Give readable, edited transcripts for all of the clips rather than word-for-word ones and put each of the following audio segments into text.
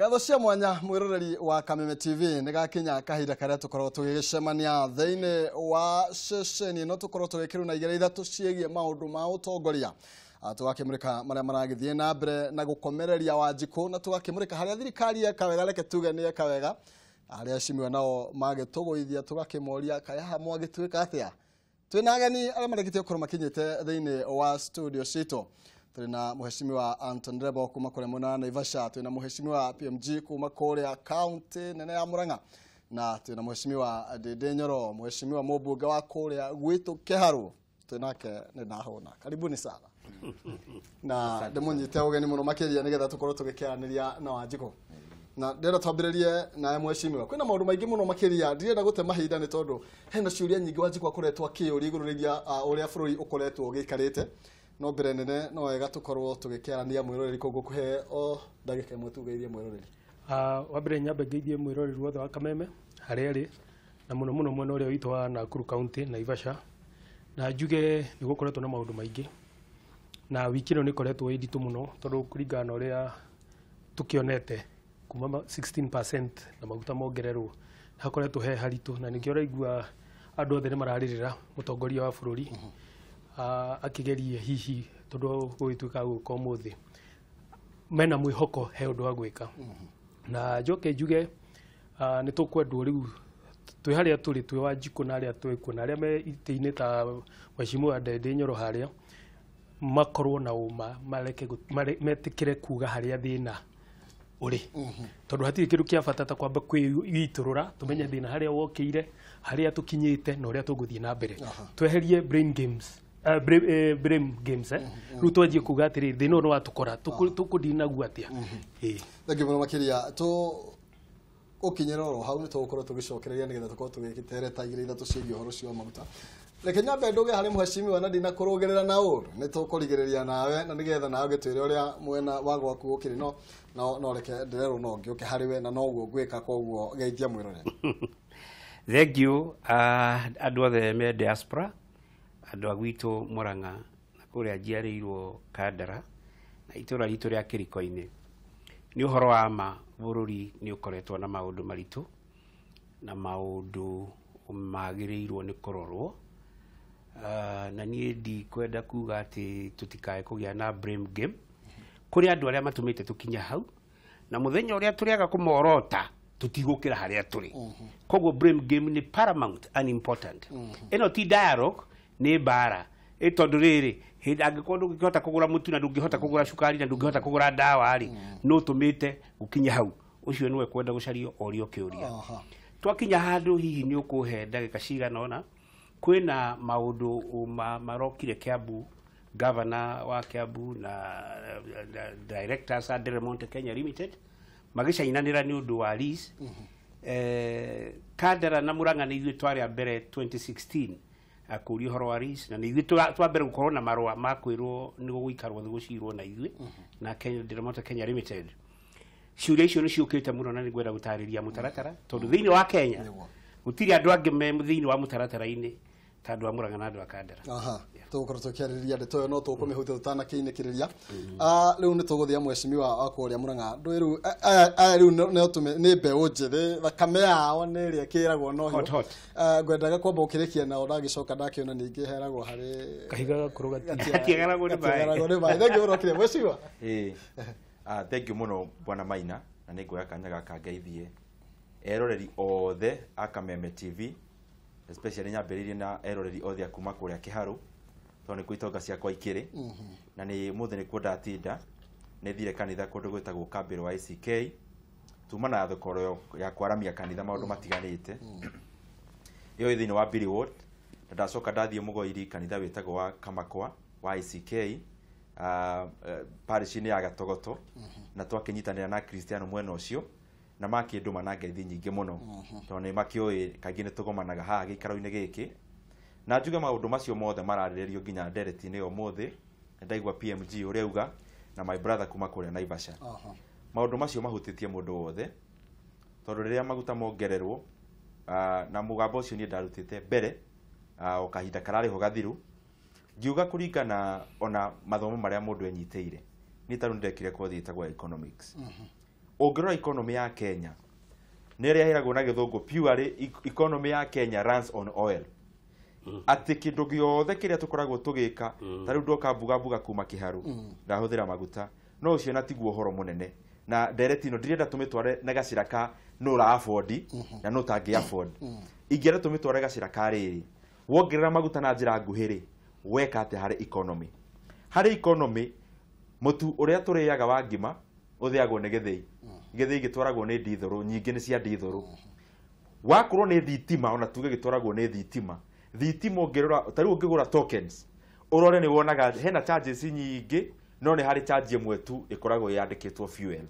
Gatho cia mwanya mwiroreri wa Kameme TV nigakinya kahinda karia tukorwo tugicemania thiini wa ceceni no tukorwo tugikiru na igere ithatu ciegie maundu ma utongoria tugakimurika maria maragithie na mbere na gukomereria Wanjiku na tugakimurika haria thirikari ekawega reke tuge ni ekawega aria cimiwa nao magituguithia tugakimoria kaya ha mwagituika atia twina ageni aria marekite ukorwo makinyite thiini wa studio citu. Tuna mheshimiwa Anton Rebo kuma kule Muna Naivasha, tuna mheshimiwa PMG kuma kule county nene ya Murang'a, na tuna mheshimiwa Nditimurano, mheshimiwa Mobunge wa kule gwitu Kiharu, tunake ni nahona. Karibuni sana. Na ndemunyite ugeni muno makiria nigetha tukorwo tugikianiria na Wanjiku. Na ndera twambiririe na mheshimiwa. Kwina maundu maingi muno makiria, ndirenda gute mahinda ni tondu hena ciuria nyingi Wanjiku akoretwo akiuri igururiria uria bururi ukoretwo ugikarite. No mbere nene no wega tukorwo tugikiarania mwiroreri kugukuhe o ndagika imwe tugeirie mwiroreri. Wa mbere nyambe ngeithie mwiroreri wothe wa Kameme haria ri na muno muno mwena uria witu wa Nakuru County Naivasha, na njuge ni gukoretwo na maundu maingi na wiki ino ni koretwo inditu muno tondu kuringana na uria tukionete kuma 16% na maguta mongererwo hakoretwo he haritu na nikio raigua andu othe ni mararirira mutongoria wa bururi akigerie hihi tondu gwituika guko muthi mena mwihoko he undu wa gwika na njoke njuge ni tukwendwo riu twi haria turi twi Wanjiku na aria twi kuna aria me itiine ta mheshimiwa Nditimurano haria makorwo na uma mareke metikire kuga haria thina uri tondu hatiri kindu kia bata ta kwamba kwiturura tumenye thina haria wokire haria tukinyite na uria tuguthie na mbere tweherie brain games brain games riu twanjie kuga atiri thina no watukora tukudina guatia thank you muno makiria tu ukinyeroro hau ni tugukorwo tugicokereria nigetha tukorwo tugikitereta ta igire ithatu ciegi horo cio maguta reke nyambe nduge hari mheshimiwa na ndina kurugerera na uru ni tukurigereria nawe na nigetha nawe gitwire uria mwena wa gwaku ukiri no reke ndirero no ngiuke hari we na no guo gwika koguo geithia mwiroreri. Thank you andu othe me diaspora andu agwitu Murang'a na kuria njiarirwo Kandara na itura ritu ria Kiriko-ini ni uhoro wa ma bururi ni ukoretwo na maundu maritu na maundu magirirwo ni kurorwo na nie ndi kwenda kuga ati tutikae kugia na blame game kuri andu aria matumite tukinya hau na muthenya uria turiaga kumorota tutigukira haria turi koguo blame game ni paramount and important eno ti dialogue ni bara tondu riri hindi angikorwo ndungihota kugura mutu na ndungihota kugura cukari na ndungihota kugura ndawa ari no tumite gukinya hau ucio niwe kwenda gucario orio kiuria twakinya handu hihi ni ukuhe ndagika cigana ona kwina maundu marokire Kiambu governor wa Kiambu na directors at Delmonte Kenya Limited magicainanira ni undu wa lease Kandara na Murang'a ni ithu twari mbere 2016 akuri horo wa lease na ni ithu twambere gukorwo na marua makwirwo ni guikarwo gucirwo na ithu na Kenya Delmonte Kenya Limited ciuria icio ni ciukite muno na ni gwenda gutariria mutaratara tondu thiini wa Kenya gutiri andu angi me thiini wa mutaratara-ini tandu wa Murang'a na andu a Kandara tugukorwo tukiariria ndeto no tukumihutia tutana kiinikiriria riu ni tuguthia mheshimiwa wa kuria Murang'a riu riu no tume ni mbeu njithe thakame yao ni ria kiragwo no hot ngwendaga kwamba ukirikia na ndagicoka ndakiona ningi heragwo hari kahiga kuruga atiagaragwo ni bai thank you urokire mheshimiwa thank you muno bwana Maina na ningoya kanya gaka ngeithie eroreri othe a Kameme TV especially nyambiririe na eroreri othe akuma kuria Kiharu toni kuitonga ciakwa ikiri na ni muthe ni kwenda atinda ni thire kanitha kundu gwitagwo Kambiro wa ICK tumana ya thokoro ya kwaramia kanitha maundu matiganite iyo ithini wa Billy Ward ndacoka ndathie Mugoiri kanitha witagwo wa Kamakwa wa ICK parish ni ya Gatogoto na twakinyitanira na Kristiano mwena ucio na makindu manangeithi nyingi muno to ni makioi kaingi ni tugomanaga haha gikaro-ini giki na njuge maundu macio mothe mararirerio nginya ndereti ni umuthi ndaigwa PMG uria uga na my brother kuma kuria Naivasha maundu macio mahutitie mundu wothe tondu riria maguta mongererwo na mugambo ucio ni ndarutite mbere o kahinda karariho gathiru ngiuga kuringana ona mathomo maria mundu enyiteire ni taru ndekire kothi itagwa economics Ũngĩrora economy ya Kenya nĩ ĩrĩa ĩragwo na gĩthũngũ purely economy ya Kenya runs on oil. Atĩ kĩndũ gĩothe kĩrĩa tũkoragwo tũgĩka ta rĩu ndoka mbuga kuma kĩharu ndahũthĩra maguta no ũcio na tiguo ũhoro mũnene na direct ino ndirenda tũmĩtware na gacĩra ka no ra afford na no tangĩ afford ingĩenda tũmĩtware gacĩra ka rĩrĩ wongerera maguta na njĩra nguhĩ weka atĩ harĩ economy mũtu ũrĩa tũrĩaga wa ngima ũthĩagwo nĩ gĩthĩi gĩtwaragwo nĩ ndithũrũ nyingĩ nĩ cia ndithũrũ wakorwo nĩ thitima ona tuge gĩtwaragwo nĩ thitima ũngĩrora ta rĩu ũngĩgũra tokens ũrore nĩ wonaga hena charges nyingĩ no nĩ harĩ charge ĩmwe tu ĩkoragwo yandĩkĩtwo fuel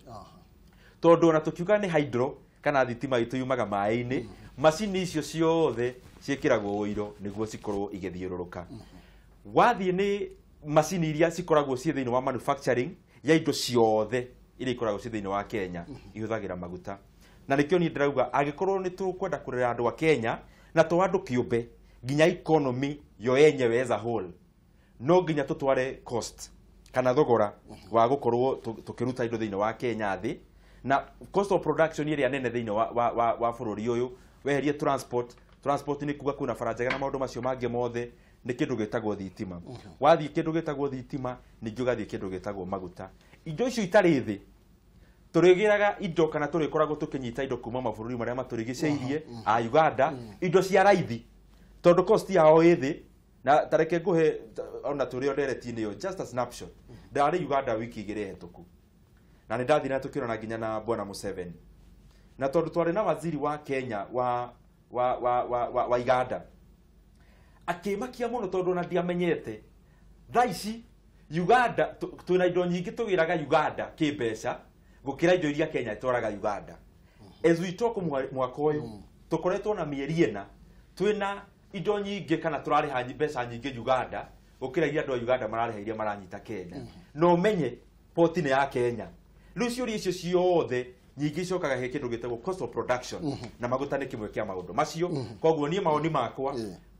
tondũ ona tũkiuga nĩ hydro kana thitima itũ yumaga maĩ-inĩ macini icio ciothe ciĩkĩragwo ũiro nĩguo cikorwo igĩthiũrũrũka wathiĩ nĩ macini iria cikoragwo ciĩ thĩinĩ wa manufacturing ya indo ciothe iria ikoragwo ciĩ thĩinĩ wa Kenya ihũthagĩra maguta na nĩkĩo niĩ ndĩrauga angĩkorwo nĩ tũkwenda kũrera andũ a Kenya na to andũ kĩũmbe nginya economy yo yenyewe as a whole no nginya tũtware cost kana thogora wa gũkorwo tũkĩruta indo thĩinĩ wa Kenya thĩ na cost of production ĩrĩa nene thĩinĩ wa bũrũri ũyũ weherie transport nĩ kuga kuna baranja na maũndũ macio mangĩ mothe nĩ kĩndũ gĩtagwo thitima wathiĩ kĩndũ gĩtagwo thitima ningĩ ũgathiĩ kĩndũ gĩtagwo maguta indo icio itarĩ thĩ tũrĩgĩraga indo kana tũrĩkoragwo tũkĩnyita indo kuma mabũrũri marĩa matũrigicĩirie a Uganda indo cia raithi tondũ cost yao ĩ thĩ na tareke ngũhe ona tũrĩ ndereti-inĩ yo just a snapshot ndarĩ Uganda wiki igĩrĩ hetũku na nĩ ndathire na tũkĩrona nginya na Bwana Museveni na tondũ twarĩ na waziri wa Kenya wa Uganda akĩmakia mũno tondũ ona ndiamenyete thaa ici Uganda twĩna indo nyingĩ tũgĩraga Uganda kĩmbeca gũkĩra indo iria Kenya ĩtwaraga Uganda as we talk mwaka ũyũ tũkoretwo na mĩeri ĩna twĩna indo nyingĩ kana tũrarĩha mbeca nyingĩ Uganda gũkĩra iria andũ a Uganda mararĩha iria maranyita Kenya no menye poti ya Kenya rĩu ciũria icio ciothe nyingĩ icokaga he kĩndũ gĩtagwo cost of production na maguta nĩ kĩmwe kĩa maũndũ macio koguo niĩ mawoni makwa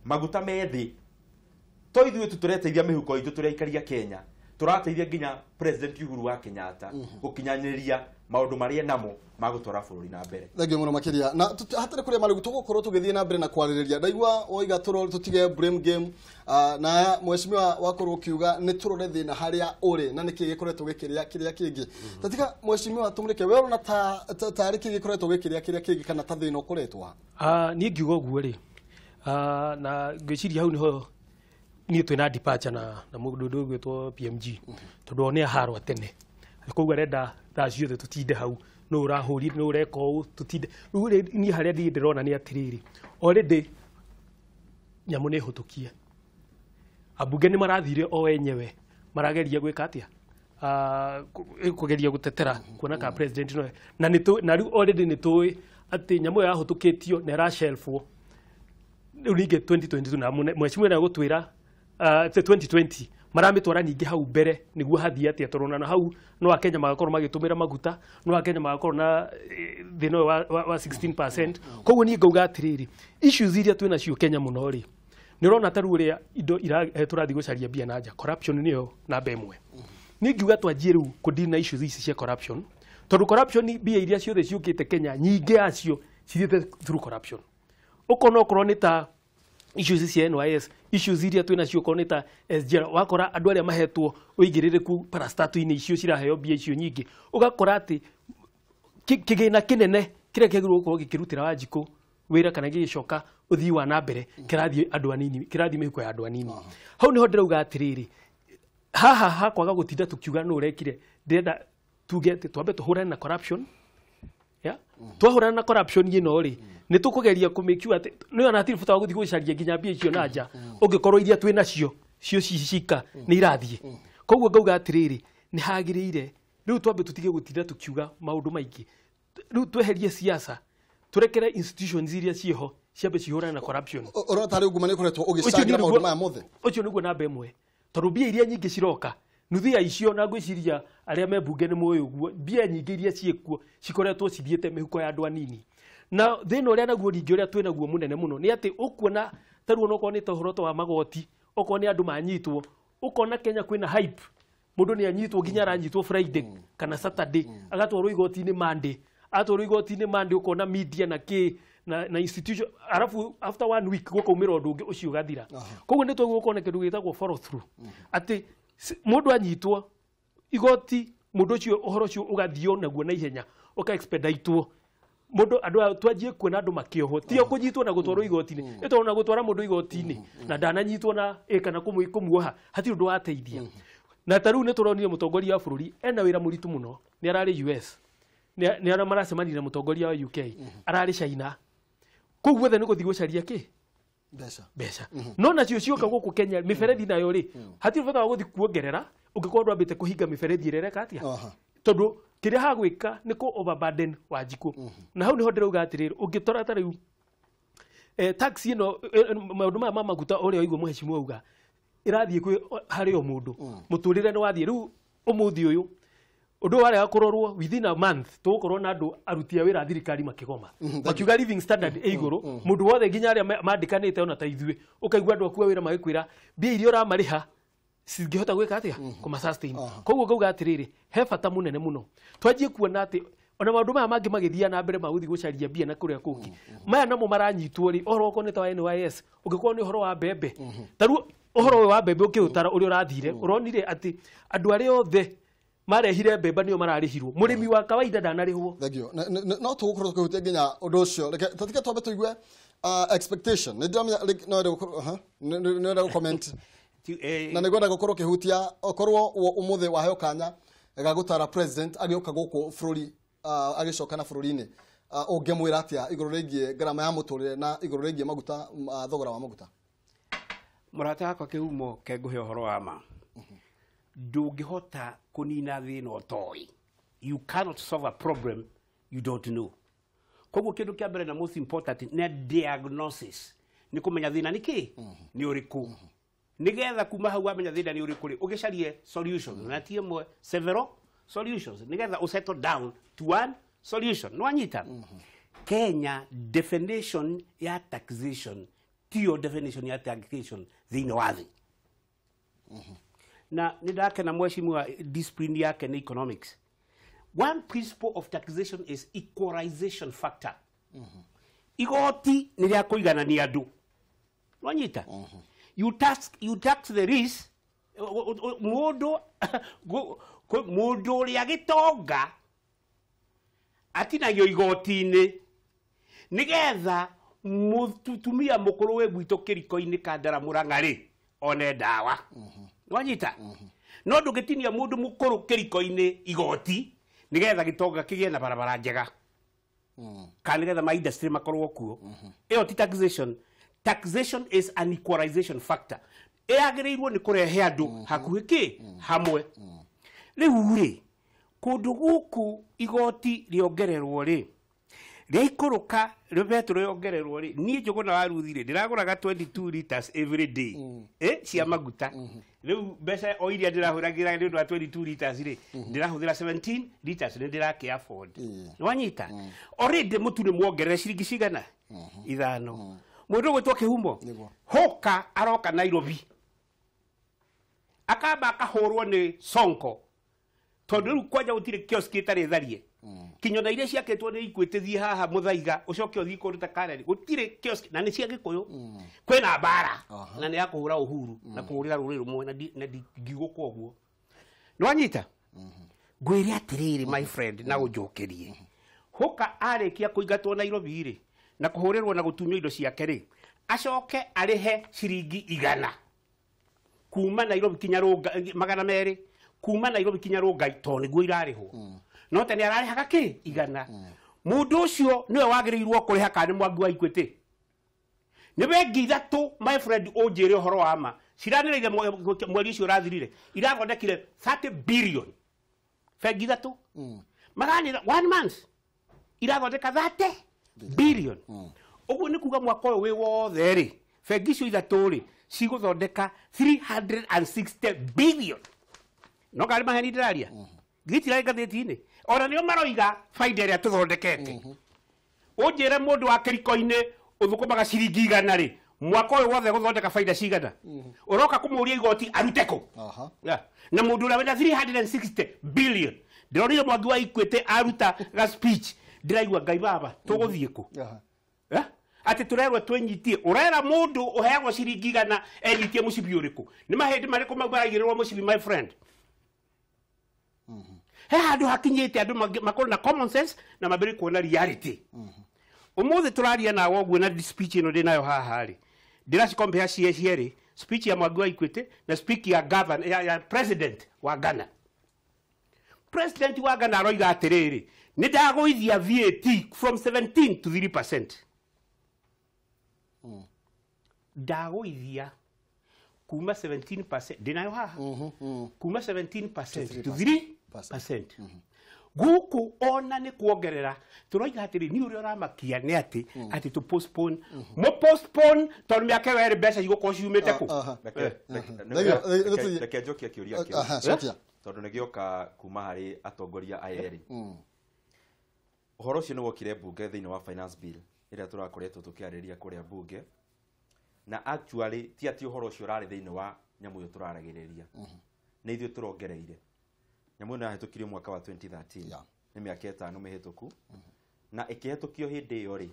maguta methi to ithuĩ tũreteithia mĩhuko itũ tũrĩaikaria Kenya tũrateithia nginya president Uhuru wa Kenyatta gũkinyanĩria maũndũ marĩa namo magũtwara bũrũri na mbere thengio mũno makĩria na hatarĩ kũrĩa marĩgũ tũgũkorwo tũgĩthiĩ na mbere na kwarĩrĩria ndaigua oiga tũtige blame game na mheshimiwa wakorwo kiuga nĩ tũrore thĩna harĩa ũrĩ na nĩkĩ gĩkoretwo gĩkĩrĩa kĩrĩa kĩngĩ tatika mheshimiwa tumũrĩke we ũrona ta rĩkĩ gĩkoretwo gĩkĩrĩa kĩrĩa kĩngĩ kana ta thĩna ũkoretwo niĩ ngiuga ũguo rĩ na ngĩciria hau nĩho niĩ twĩna departure na mũndũ ũndũ ũgwĩtwo PMG tondũ one aharwa tene koguo arenda thaa ciothe tũtinde hau no ũrahũri no ũreka ũũ tũtinde rĩu niĩ harĩa niĩ ndĩrona nĩ atĩrĩrĩ already nyamũ nĩ hũtũkie ambunge nĩ marathire o enyewe marageria gwĩka atĩa kũgeria gũtetera kuona ka president no na rĩu already nĩ tũĩ atĩ nyamũ ya hũtũkĩtio na ra shelfwo rĩu ningĩ 2022 na mheshimiwa nĩ gũtwĩra 2020 maramĩtwara ningĩ hau mbere nĩguo hathii atĩa tũrona na hau no Akenya magakorwo magĩtũmĩra maguta no Akenya magakorwo na thĩna wa 16% koguo niĩ ngauga atĩrĩrĩ issues iria twĩna cio Kenya mũno rĩ nĩ ũrona ta rĩu ũrĩa indo tũrathiĩ gũcaria mbia na nja corruption nĩyo namba ĩmwe niĩ ngiuga twanjie rĩu kũdeal na issues ici cia corruption tondũ corruption mbia iria ciothe ciũkĩte Kenya nyingĩ yacio cithiĩte through corruption ũkona okorwo nĩ ta issues cia NYS issues iria twĩna cio okorwo nĩ ta SGR wakora andũ arĩa mahetwo ũigĩrĩrĩku parastatũ-inĩ icio ciraheo mbia icio nyingĩ ũgakora atĩ kĩgĩna kĩnene kĩrĩa kĩagĩrĩirwo gũkorwo gĩkĩrutĩra Wanjikũ wĩra kana gĩgĩcoka ũthii wa na mbere kĩrathiĩ andũ anini kĩrathiĩ mĩhuko ya andũ anini hau nĩho ndĩrauga atĩrĩrĩ haha hakwaga gũtinda tũkiuga nũ ũrekire ndĩrenda tuge atĩ twambe tũhũrane na corruption twahũrana na corruption ĩno rĩ nĩ tũkũgeria kũmĩkiu atĩ nĩ ona hatirĩ bata wa gũthiĩ gũcaria nginya mbia icio na nja ũngĩkorwo iria twĩna cio cika nĩ irathiĩ koguo ngauga atĩrĩrĩ nĩ hagĩrĩire rĩu twambe tũtige gũtinda tũkiuga maũndũ maingĩ rĩu tweherie siasa turekere institutions iria ciho ciambe cihũrane na corruption ũrona ta rĩu nguma nĩ koretwo ũgĩcangĩra maũndũ maya mothe ũcio nĩguo namba ĩmwe tondũ mbia iria nyingĩ ciroka nuthu ya icio na ngwĩciria arĩa me bunge nĩ moĩ ũguo mbia nyingĩ iria ciĩkuo cikoretwo cithiĩte mĩhuko ya andũ anini na thĩna ũrĩa naguo ningĩ ũrĩa twĩnaguo mũnene mũno nĩ atĩ ũkuona taruo no korwo nĩ ta ũhoro wa magoti okorwo nĩ andũ manyitwo ũkona Kenya kwĩna hype mundu ni anyitwo nginya aranyitwo Friday kana Saturday agatwarwo igoti-ini Monday atwarwo igoti-ini Monday ukona media na institution arafu after 1 week gukaumira undu ungi ucio gathira koguo ni twaguo kuona kindu gitagwo follow through ati mundu anyitwo igoti mundu ucio uhoro ucio ugathio naguo na ihenya uka expeditewo mundu andu twanjie kuona andu makioho tio kunyitwo na gutwarwo igoti-ini ito na gutwara mundu igoti-ini na ndananyitwo na kana kumuoha hati undu wateithia na taru ni turonire mutongoria wa bururi ena wira muritu muno ni arari US ni ara maracemanire mutongoria wa UK arari China koguo the ni guthi gucaria ki beca no nacio cioka guku Kenya miferethi nayo ri hati bata guthi kuongerera ungikorwo ndwambite kuhinga miferethi irereka atia tondu kiria hagwika ni ku overburden wa jiku na hau niho ndirauga atiriri ungitora ta riu taxi ino maundu ma maguta uria oigwo muhecimu auga irathie kwi hari o mundu muturire ni wathie riu umuthi uyu undu wari kurorwo within a month tugukorwo na andu arutia wira thirikari makigoma makiuga living standard iguru mundu wothe nginya aria mandikanite ona ta ithue ukaigua andu akuwa wira magikwira mbia iria uramariha singihota gwika atia kuma sustain koguo ngauga atiriri he bata munene muno twanjie kuona ati ona maundu maya mangi magithia na mbere maguthi gucaria mbia na kuria kungi maya namo maranyitwo ri ohoro ko ni ta NYS ugikorwo ni ohoro wa mbembe taru ohoro wa mbembe ukiutara uri urathire uronire ati andu aria othe marehire mbembe nio mararihirwo murimi wa kawaida ndanarihwo thagio no tugukorwo tukihutia nginya undu ucio tatika twambe tuigue expectation ni ndamya no comment na nigwenda gukorwo kihutia okorwo umuthe waheo kanya gagutara president agioka guku bururi agicoka na bururi-ini ungemwira atia iguru rigie garama ya muturire na iguru rigie maguta thogora wa maguta murata wakwa kihumo kenguhe uhoro wa ma ndungihota kunina thina otoi you cannot solve a problem you don't know koguo kindu kia mbere na most important ne diagnosis ni kumenya thina niki ni uriku nigetha kuma hau amenya thina ni uriku ri ugicarie solutions na tiemwe several solutions nigetha settle down to one solution no anyita Kenya definition ya taxation tio definition ya taxation thina wathi na nidake na mheshimiwa wa discipline yake na economics. One principle of taxation is equalization factor. Igoti ni ria kuiganania andu. Wanyita. You tax the rich mundu ria gitonga atinagio igoti-ini nigetha mutumia mukuru we gwito kiriko-ini kandara murangari one dawa. Wanyita no ndugitinia mundu mukuru kiriko-ini igoti nigetha gitonga kigie na barabara njega kana nigetha ma industry makorwo kuo iyo ti taxation is an equalization factor yagirirwo ni kurehe andu hakuhi ki hamwe riu ri kundu guku igoti riongererwo ri riikuruka ribetu riongererwo ri ni njuguna waruthire ndiraguraga 22 liters every day cia maguta riu mbeca o iria ndirahuragira ni 22 liters ri ndirahuthira 17 liters ni ndirake afford wanyita already mutu ni muongerere ciringi cigana ithano mundu gwitwo kihumo hoka aroka Nairobi akamba akahurwo ni Sonko tondu riu kwanja gutire kiosk itari tharie kinyona iria ciaketwo ni ikwitithie haha muthaiga ucoke uthii kundu ta Kareri gutire kiosk na ni cia Gikuyu kwina bara na ni yakuhura uhuru na kuhurira ruri rumwe na ngiguko oguo no anyita ngwiri atiriri my friend na unjukirie hoka arikia kuingatwo Nairobi ri na kuhurirwo na gutumio indo ciake ri acoke arihe ciringi 100 kuma Nairobi kinya Runga 200 kuma Nairobi kinya Runga to niguo irarihwo no tani ararihaga ki 100 mundu ucio niwe wagirirwo kuriha kana mwangi wa Equity ni bengi ithatu my friend unjire uhoro wa ma ciranire mweri ucio urathirire irathondekire 30 billion bengi ithatu magani 1 month irathondeka 30 billion uguo ni kuga mwaka uyu wi wothe ri bengi icio ithatu ri ciguthondeka 360 billion no kali maheni ndiraria gitira gatheti-ini ona nio maroiga faida ria tuthondekete unjire mundu wa kiriko-ini uthukumaga ciringi 100 ri mwako wothe guthondeka faida cigana uroka kumuria igoti aruteko na mundu ura wena 360 billion ndironire mwangi wa Equity aruta ga speech ndiraigua ngai baba tuguthie ku ati turerwe twenyitie urera mundu uheagwo ciringi igana enyitie mucibi uriku ni mahindi mariko mabaragirwo mucibi my friend he handu hakinyite andu makoro na common sense na mabiri kuona reality umuthi turaria na woguo na speech ino ndinayo haha ri ndiraci compare cieri speech ya mwangi wa Equity na speech ya governor ya president wa Ghana. President wa Ghana aroiga atiriri ni ndagoithia VAT from 17 to 3%. Ndagoithia kuma 17% ndinayo haha kuma 17% to 3%. Guku ona ni kuongerera turoiga atiri ni uri oramakia ni ati to postpone mo postpone tondu miaka weri mbeca igoko ciumite ku reke njokia kiuria tondu nigioka kuma hari atongoria ayeri uhoro ucio ni wokire bunge thiini wa finance bill iria turakoretwo tukiariria kuria bunge na actually ti ati uhoro ucio rari thiini wa nyamu yo turaragiriria ni ithuĩ turongereire nyamu na hitukirio mwaka wa 2013 ni miaka 5 mihituku na ikihetukio hindi iyo ri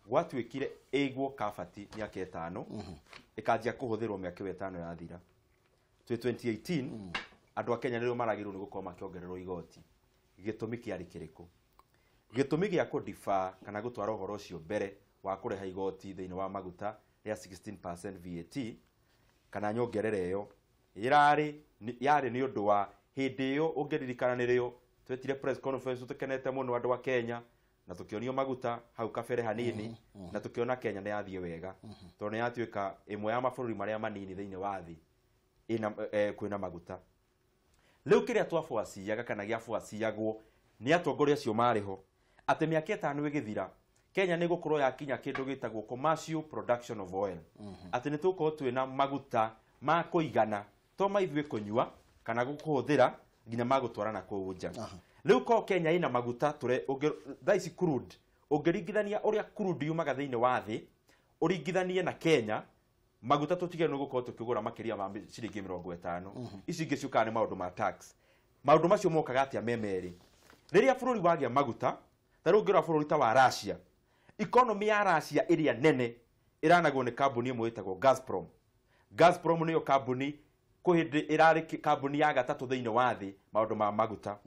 gwatuikire igwo kabati miaka 5 ikanjia kuhuthirwo miaka 5 yathira 2018 andu a Kenya nirio maragirwo ni gukoma kiongererwo igoti gitumi kiari kiriku gitumi gia kudifa kana gutwara uhoro ucio mbere wa kureha igoti thiini wa maguta ya 16% VAT kana nyongerere iyo yari ni undu wa hindi iyo ungeririkana nirio twetire press conference tukenete muno andu a Kenya na tukionio maguta hau kabere hanini na tukiona Kenya ni yathie wega tondu yatuika imwe ya mabũrũri maria manini thiini wa thi ina kwina maguta riu kiria twafuaciaga kana giafuaciagwo ni atongoria acio mariho ati miaka 5 igithira Kenya ni gukorwo yakinya kindu gitagwo commercial production of oil ati ni tuko twina maguta ma kuigana to maithwe kunyua kana gukuhuthira nginya magutwarana ku nja riu ko Kenya ina maguta ture thaici crude ungeringithania uria crude yumaga thiini wa thi uringithanie na Kenya maguta tutige no gukorwo tukigura makiria ma ciringi 50 ici ngicuka ni maundu ma tax maundu macio mokaga atia memeri riria bururi wagia maguta taru ngira bururi ta wa Russia economy ya Russia iria nene iranagwo ni kambuni imwe itagwo Gazprom niyo kambuni kuhindi irari kambuni ya gatatu thiini wa thi maundu ma maguta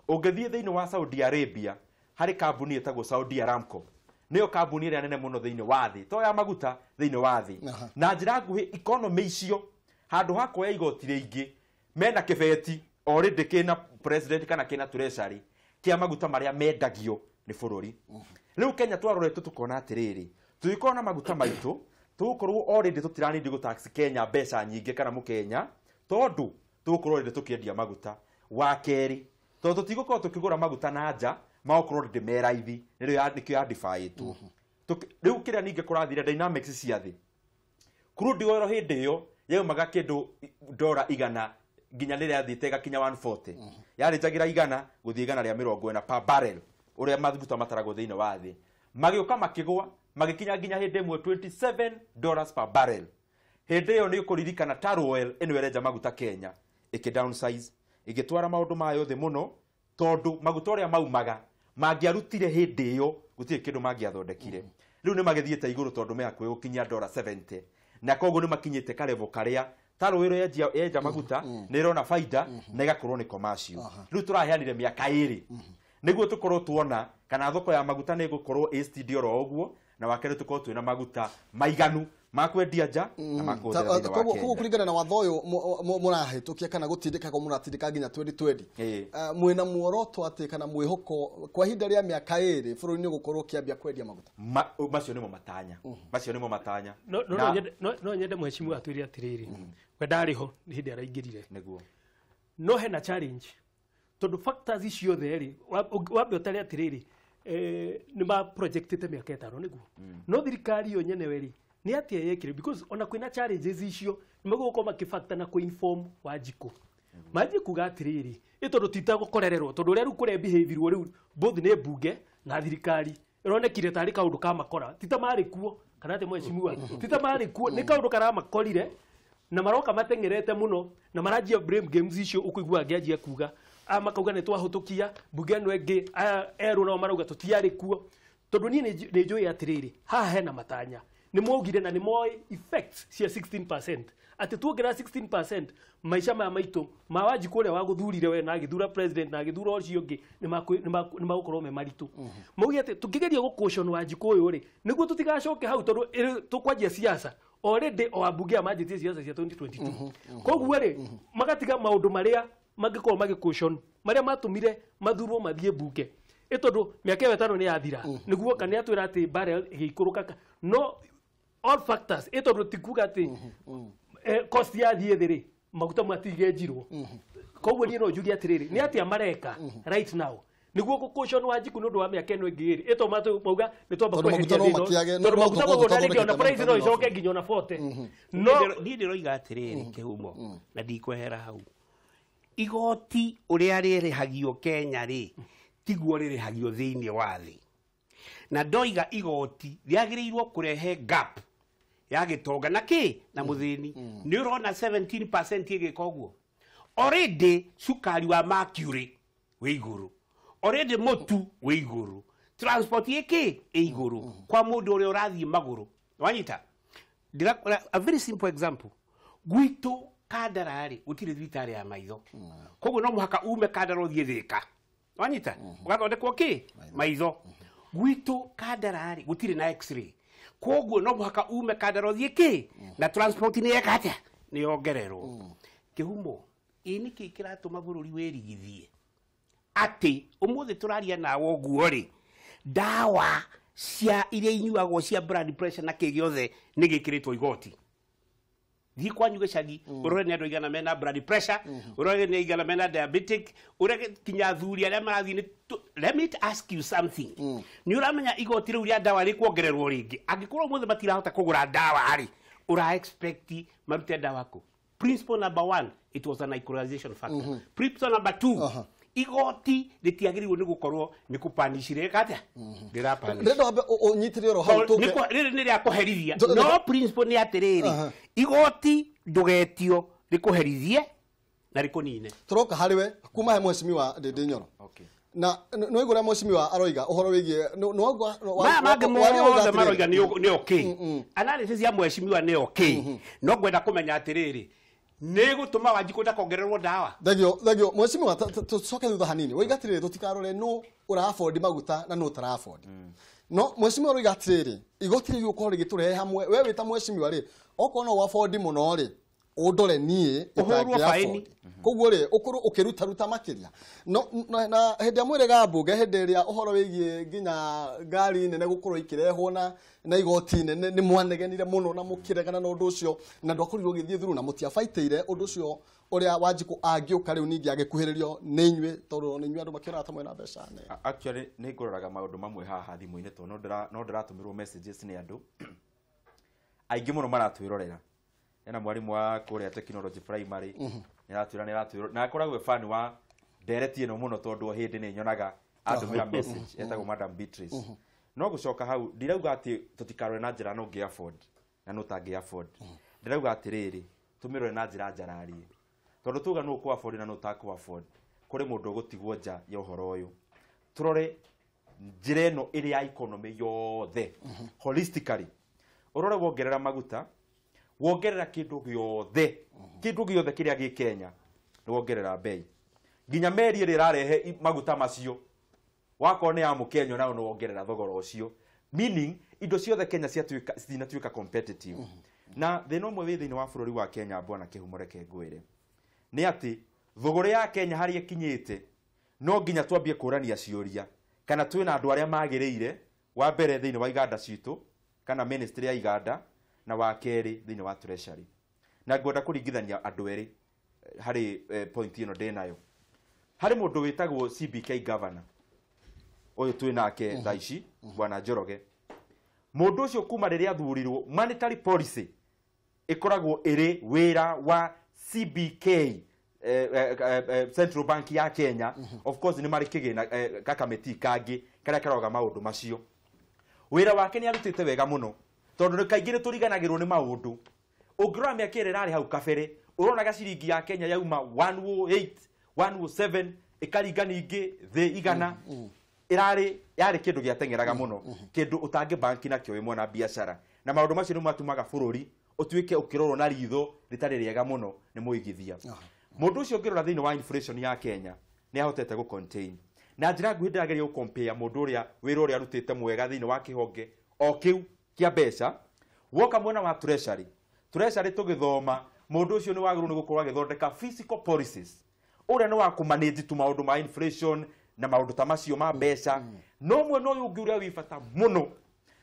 ungithie thiini wa Saudi Arabia hari kambuni itagwo Saudi Aramco niyo kambuni iria nene muno thiini wa thi to ya maguta thiini wa thi na njira nguhi economy icio handu hako ya igoti ringi mena kibeti already kina president kana kina treasury kia maguta maria mendagio ni bururi riu Kenya twarorete tukona atiriri tuikona maguta maitu tukorwo already tutirani go tax Kenya mbeca nyingi kana mukenya tondu tukorwo already tukiendia maguta wa keri tondu tigukorwo tukigura maguta na nja maokorwo ndi meraithi nirio nikio defy tu riu kiria ninge kurathire dynamics cia thi crude oil hindi yo yaumaga kindu $100 nginya riria thite gakinya 140 yari jagira igana guthie igana ria 40 per barrel uria maguta mataragwo thiini wa thi magioka makigwa magikinya nginya hindi imwe $27 per barrel hindi yo ni ukuririkana tar oil eno yerenja maguta Kenya iki downsize igitwara maundu mayo thi muno tondu maguta uria maumaga mangiarutire hindi yo gutire kindu mangiathondekire riu ni magithiete iguru tondu me akwe gukinya $70 na koguo ni makinyite karevo karia taro wiro yenja maguta ni rona faida na igakorwo ni commercial riu turaheanire miaka 2 niguo tukorwo tuona kana thoko ya maguta ni gukorwo studio ro oguo na wakere tukorwo twina maguta maiganu makwendia nja na makuthira thina wa Kenya koguo kuringana na watho uyu murahitukia kana gutindikaga muratindika nginya 2020 mwina muoroto ati kana mwihoko kwa hinda ria miaka 2 bururi ni gukorwo kiambia kwendia maguta macio nimo matanya no nyende mheshimu atwiri atiriri we ndariho ni hindi araingirire niguo no hena challenge tondu factors icio theri wambe utari atiriri ni ma projectete miaka 5 niguo no thirikari yo nyene weri ni atia yekire because ona kwina challenges icio nimegukoma makifactor na ku inform Wanjiku Wanjiku gatiriri itondu titagukorererwo tondu ria ru kure behavior riu both ne bunge na thirikari ironekire tari kaundu ka makora tita mari kuo kana ate mweshimiwa tita mari kuo ni kaundu kara makorire na maroka matengerete muno na marajia blame games icio ukuigua ngiajia kuga makauga ni twahutukia bunge no engi eru no marauga tutiari kuo tondu ni njui atiriri haha hena matanya ni mogire na ni moi effects cia 16% ati tuongerera 16% maisha ma maitu mawaji kule wa guthurire we na agithura president na agithura ucio ungi ni magukorwo me maritu maugi ati tukigeria gukushon wa jikuyu ri niguo tutigacoke hau tondu tukwanjia siasa already o abunge amajiti siasa cia 2022 koguo ri magatiga maundu maria magikorwo magikushon maria matumire mathurwo mathie bunge itondu miaka 5 ni yathira niguo kana atwira ati barrel igikuruka no all factors itondu tikuga ati cost ya thiethiri maguta matige njirwo koguo ni no jugia atiriri ni ati amareka right now niguo kukushon wa jiku nundu wa miaka eno ingiri ito matu mauga ni twamba kweheria thino tondu maguta magondarike ona price no icoke nginya ona 40 no ni ndiroiga atiriri kihumo na ndikwehera hau igoti uria ririhagio Kenya ri tiguo ririhagio thiini wa thi na ndoiga igoti riagiriirwo kurehe gap ya gitonga na ki na muthini ni urona 17% igikoguo already sukari wa mercury we iguru already motu we iguru transport yeke e iguru kwa mundu uri urathie maguru wanyita a very simple example gwito kadarari utire thitari ya maitho koguo no muhaka ume kadaro thie thika wanyita ugathondekwo ki maitho gwito kadarari gutire na x-ray koguo no muhaka ume kadaro thie ki na transport ni yekate ni ongererwo kihumo ini ki kiratuma bururi werigithie ati umuthi turaria na woguo ri dawa cia iria inyuagwo cia blood pressure na kigiothe ni gikiritwo igoti thi kwanyu gicagi urore ni andu igana mena blood pressure urore ni igana mena diabetic urore kinya thuri aria marathi ni let me ask you something ni uramenya igoti riu ria dawa rikuongererwo ringi angikorwo muthe matirahota kugura dawa ari ura expect marute dawa ku principle number 1 it was an equalization factor principle number 2 igoti ritiagiriwo ni gukorwo ni kupanishire kata ndirapanish ndio onyitire ro hau tuke ni ria kuherithia no principle ni atiriri igoti ndugetio rikuherithie na rikunine turoka hariwe kuma he mweshimiwa Ndindi Nyoro na no igura mweshimiwa aroiga uhoro wigie no wage maroiga ni okay analysis ya mweshimiwa ni okay no gwenda kumenya atiriri negutuma wajikunda kongererwo dawa thagio mweshimiwa tucoke thutha hanini wigatirire tutikarore no ura afford maguta na no tara afford no mweshimiwa wigatirire igotire yuko rigiturehe hamwe we wita mweshimiwa ri oko no afford muno ri udore nie itagia koguo ri ukuru ukiruta makiria no na hende amwire gambunge hende ria uhoro wigie nginya ngari nene gukorwo ikirehwo na igoti nene ni mwanegenire muno na mukiregana na undu ucio na ndwakorirwo githie thuru na mutia faiteire undu ucio uria wajiku angiuka riu ningi agikuhiririo ni inywe tondu ni inywe andu makira tamwe na besha ne actually ni ngororaga maundu mamwe haha thimu-ini to no ndiratumiro messages ni andu aingi muno maratwirorera ena mwarimu wa kuria technology primary niratwira na akoragwe fan wa dereti eno muno tondu hindi ni nyonaga andumira message etagwo Madam Beatrice no gucoka hau ndirauga ati tutikarwe na njira no ngi afford na no tangi afford ndirauga ati riri tumirwe na njira njarari tondu tuga no ku afford na no taku afford kuri mundu gutigwo nja ya uhoro uyu turore njira eno iri ya economy yothe holistically urore wongerera maguta wongerera kindu giothe kiria gi Kenya ni wongerera bei nginya meri iri rarehe maguta macio wakone ya Mukenya nao no wongerera thogora ucio meaning indo ciothe Kenya citinatuika competitive na thino mwe withini wa bururi wa Kenya bwana kihumoreke ngwire ni ati thogora ya Kenya hari ikinyite no nginya twambie kurania ciuria kana twina andu aria magiriire wa mbere thini wa iganda citu kana ministry ya iganda na wa keri thini wa treasury na ngwenda kuringithania andu eri hari point ino denayo hari mundu witagwo CBK governor oyo twinake thaici bwana Njoroge mundu ucio kuma riria athurirwo monetary policy ikoragwo iri wira wa CBK Central Bank ya Kenya of course ni mari kigina kakameti kangi karia karoga maundu macio wira wake ni arutite wega muno tondu kaingĩ nĩ tũriganagĩrwo nĩ maũndũ ũngĩrora mĩaka ĩrĩa ĩrarĩ hau kabere ũronaga ciringi ya Kenya yauma 108 107 ĩkaringa ningĩ thĩ igana yarĩ kĩndũ gĩateng'eraga mũno kĩndũ ũtangĩ banki nakĩo wĩ mwana biacara na maũndũ macio nĩ matumaga bũrũri ũtuĩke ũkĩrorwo na ritho rĩtarĩ rĩega mũno nĩ mũigithia mũndũ ũcio ũngĩrora thĩinĩ wa inflation ya Kenya nĩ ahotete gũ contain na njĩra nguhĩ ndĩrageria gũ compare mũndũ ũrĩa wĩra ũrĩa arutĩte mwega thĩinĩ wa kĩhonge o kĩu kĩa mbeca woka mwena wa treasury tũgĩthoma mũndũ ũcio nĩ wagĩrĩirwo nĩ gũkorwo agĩthondeka fiscal policies ũrĩa nĩ wa kũmanage tu maũndũ ma inflation na maũndũ ta macio ma mbeca no mwena ũyũ ũngĩ ũrĩa wĩ bata mũno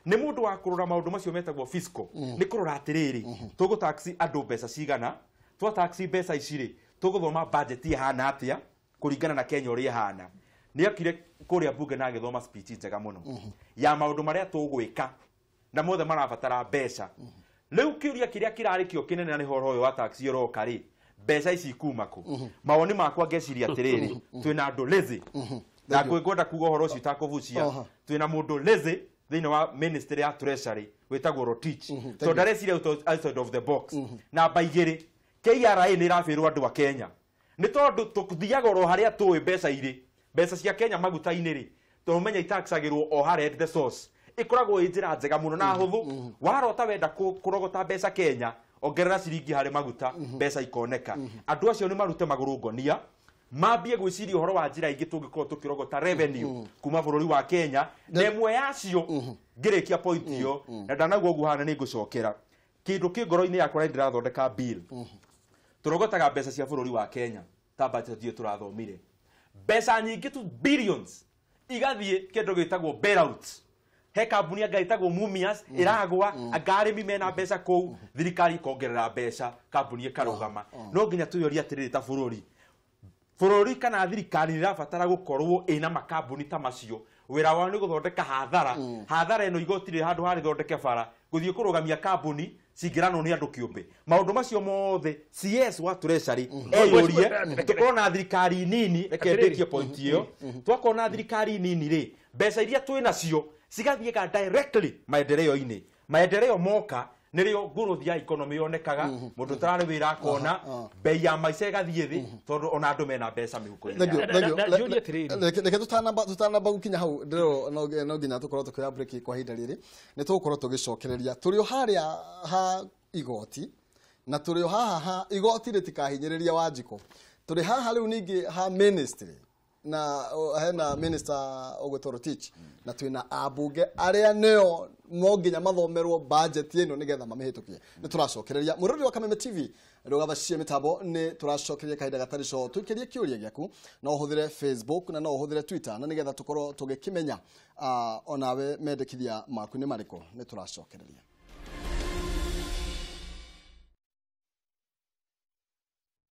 nĩ mũndũ wa kũrora maũndũ macio metagwo fiscal nĩ kũrora atĩrĩrĩ tũgũtaxi andũ mbeca cigana twataxi mbeca ici rĩ tũgũthoma budget ihana atĩa kũringana na Kenya ũrĩa ihana nĩ akire kũrĩa bunge na agĩthoma speech njega mũno ya maũndũ marĩa tũgwĩka na mothe marabatara mbeca rĩu kĩũria kĩrĩa kĩrarĩ kĩo kĩnene na nĩ horo ũyũ wa taxi ũroka rĩ mbeca ici ikuma kũ mawoni makwa ngeciria atĩrĩrĩ twĩna andũ lazy na ngwenda kuga ũhoro ũcio itakũbucia twĩna mũndũ lazy thĩinĩ wa ministry ya treasury wĩtagwo Rotich tondũ ndareciria outside of the box namba igĩrĩ KRA nĩ ĩrabĩrwo andũ a Kenya nĩ tondũ tũthiaga oro harĩa tũĩ mbeca irĩ mbeca cia Kenya maguta-inĩ rĩ tũmenya itaxagĩrwo o harĩa at the source ikoragwo ĩ njĩra njega mũno na hũthũ warota wenda kũrogota mbeca Kenya ongerera ciringi harĩ maguta mbeca ikoneka andũ acio nĩ marute magũrũ ngonia mambie gwĩciria ũhoro wa njĩra ingĩ tũngĩkorwo tũkĩrogota revenue kuma bũrũri wa Kenya na ĩmwe yacio ngĩrĩkia point iyo na ndanaguo ũguo hana nĩ ngũcokera kĩndũ kĩ ngoro-inĩ yakwa nĩ ndĩrathondeka bill tũrogotaga mbeca cia bũrũri wa Kenya ta budget iyo tũrathomire mbeca nyingĩ tu billions igathiĩ kĩndũ gĩtagwo bailout he kambuni ĩtagwo Mumias ĩragwa angarĩmi mena mbeca kũu thirikari ikongerera mbeca kambuni ĩkarũgama no nginya twĩyorie atĩrĩrĩ ta bũrũri kana thirikari nĩ ĩrabatara gũkorwo ĩna makambuni ta macio wĩra wao nĩ gũthondeka hathara ĩno igoti-rĩ handũ harĩ thondeke bara gũthiĩ kũrũgamia kambuni cingĩranwo nĩ andũ kĩũmbe maũndũ macio mothe CS wa treasury eyũrie tũkorwo na thirikari nini rekendĩkie point ĩyo twakorwo na thirikari nini rĩ mbeca iria twĩ nacio cigathiĩga directly maendeleo-inĩ maendeleo moka nĩrĩo growth ya economy yonekaga mũndũ tararĩ wĩra akona bei ya maica ĩgathiĩ thĩ tondũ ona andũ mena mbeca mĩhuko-inĩ reke tutanamba gũkinya hau ndĩro no nginya tũkorwo tũkĩoya break kwa ihinda rĩrĩ nĩ tũgũkorwo tũgĩcokereria tũrĩ o harĩa ha igoti na tũrĩ o haha ha igoti rĩtikahinyĩrĩria Wanjikũ tũrĩ haha rĩu ningĩ ha ministry na hena minister Ogweto Rotich na twina abunge arĩa nĩo no nginya mathomerwo budget ĩno nĩgetha mamĩhĩtũkie nĩ tũracokereria mũrũri wa Kameme TV rũgathacĩe mĩtambo nĩ tũracokereria kahinda gatarĩ co twĩkĩrie kĩũria gĩaku no ũhũthĩre Facebook na no ũhũthĩre Twitter na nĩgetha tũkorwo tũgĩkĩmenya onawe mendekithia maku nĩ marĩkũ nĩ tũracokereria